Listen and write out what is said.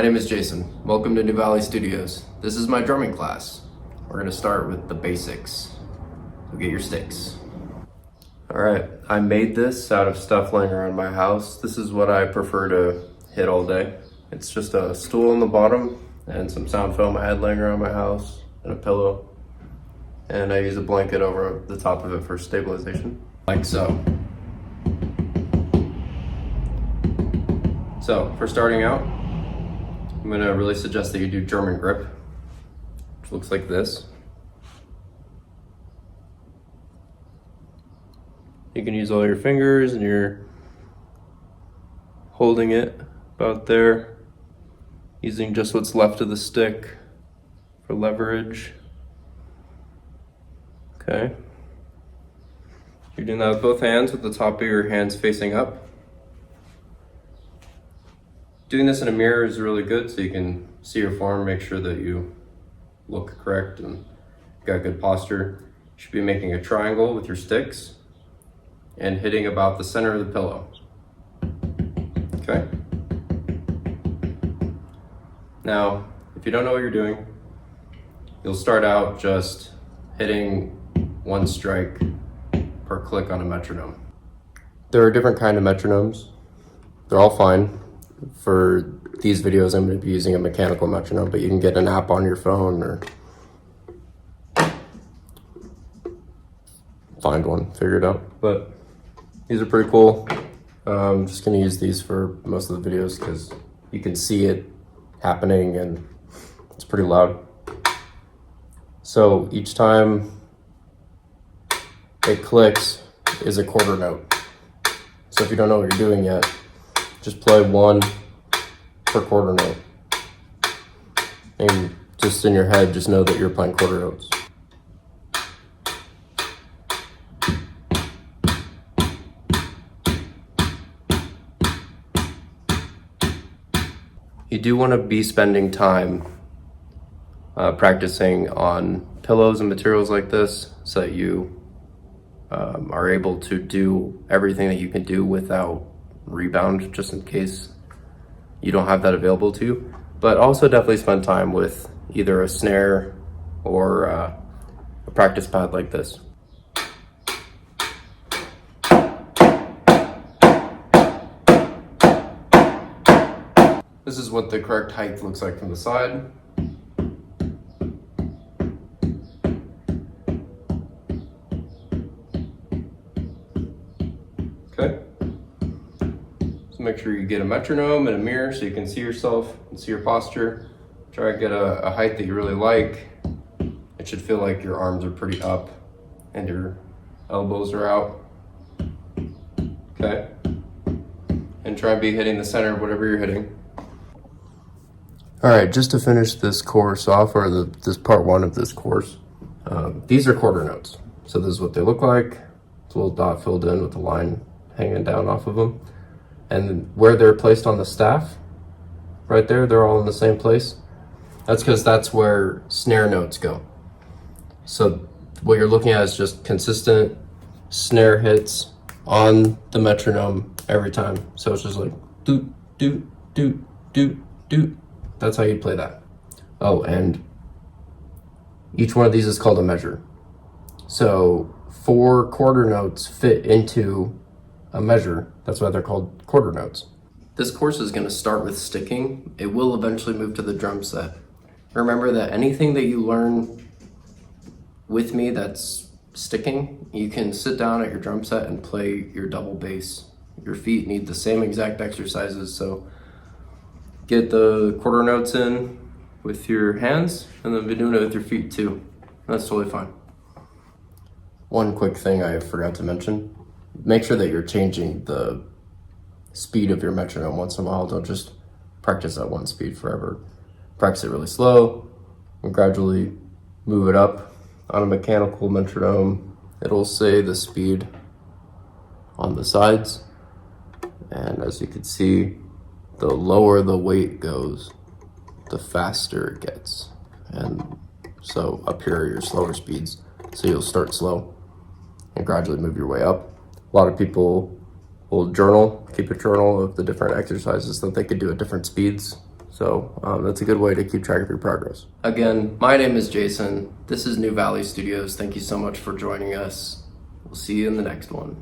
My name is Jason. Welcome to New Valley Studios. This is my drumming class. We're going to start with the basics. So get your sticks. Alright, I made this out of stuff laying around my house. This is what I prefer to hit all day. It's just a stool on the bottom and some sound foam I had laying around my house and a pillow. And I use a blanket over the top of it for stabilization, like so. So, for starting out, I'm going to really suggest that you do German grip, which looks like this. You can use all your fingers and you're holding it about there, using just what's left of the stick for leverage. Okay. You're doing that with both hands, with the top of your hands facing up. Doing this in a mirror is really good so you can see your form, make sure that you look correct and got good posture. You should be making a triangle with your sticks and hitting about the center of the pillow. Okay? Now, if you don't know what you're doing, you'll start out just hitting one strike per click on a metronome. There are different kinds of metronomes. They're all fine. For these videos, I'm going to be using a mechanical metronome, but you can get an app on your phone or find one, figure it out. But these are pretty cool. I'm just going to use these for most of the videos because you can see it happening and it's pretty loud. So each time it clicks is a quarter note. So if you don't know what you're doing yet, just play one per quarter note. And just in your head, just know that you're playing quarter notes. You do want to be spending time practicing on pillows and materials like this so that you are able to do everything that you can do without rebound, just in case you don't have that available to you. But also definitely spend time with either a snare or a practice pad like this. This is what the correct height looks like from the side. Okay. Make sure you get a metronome and a mirror so you can see yourself and see your posture. Try to get a height that you really like. It should feel like your arms are pretty up and your elbows are out. Okay. And try and be hitting the center of whatever you're hitting. All right, just to finish this course off, or this part one of this course, these are quarter notes. So this is what they look like. It's a little dot filled in with a line hanging down off of them. And where they're placed on the staff, right there, they're all in the same place. That's because that's where snare notes go. So what you're looking at is just consistent snare hits on the metronome every time. So it's just like doot, doot, doot, doot, doot. That's how you play that. Oh, and each one of these is called a measure. So 4 quarter notes fit into a measure. That's why they're called quarter notes. This course is going to start with sticking. It will eventually move to the drum set. Remember that anything that you learn with me that's sticking, you can sit down at your drum set and play your double bass. Your feet need the same exact exercises, so get the quarter notes in with your hands and then be doing it with your feet too. That's totally fine. One quick thing I forgot to mention. Make sure that you're changing the speed of your metronome once in a while. Don't just practice at one speed forever. Practice it really slow and gradually move it up. On a mechanical metronome, it'll say the speed on the sides. And as you can see, the lower the weight goes, the faster it gets. And so up here are your slower speeds. So you'll start slow and gradually move your way up. A lot of people will journal, keep a journal of the different exercises that they could do at different speeds. So that's a good way to keep track of your progress. Again, my name is Jason. This is New Valley Studios. Thank you so much for joining us. We'll see you in the next one.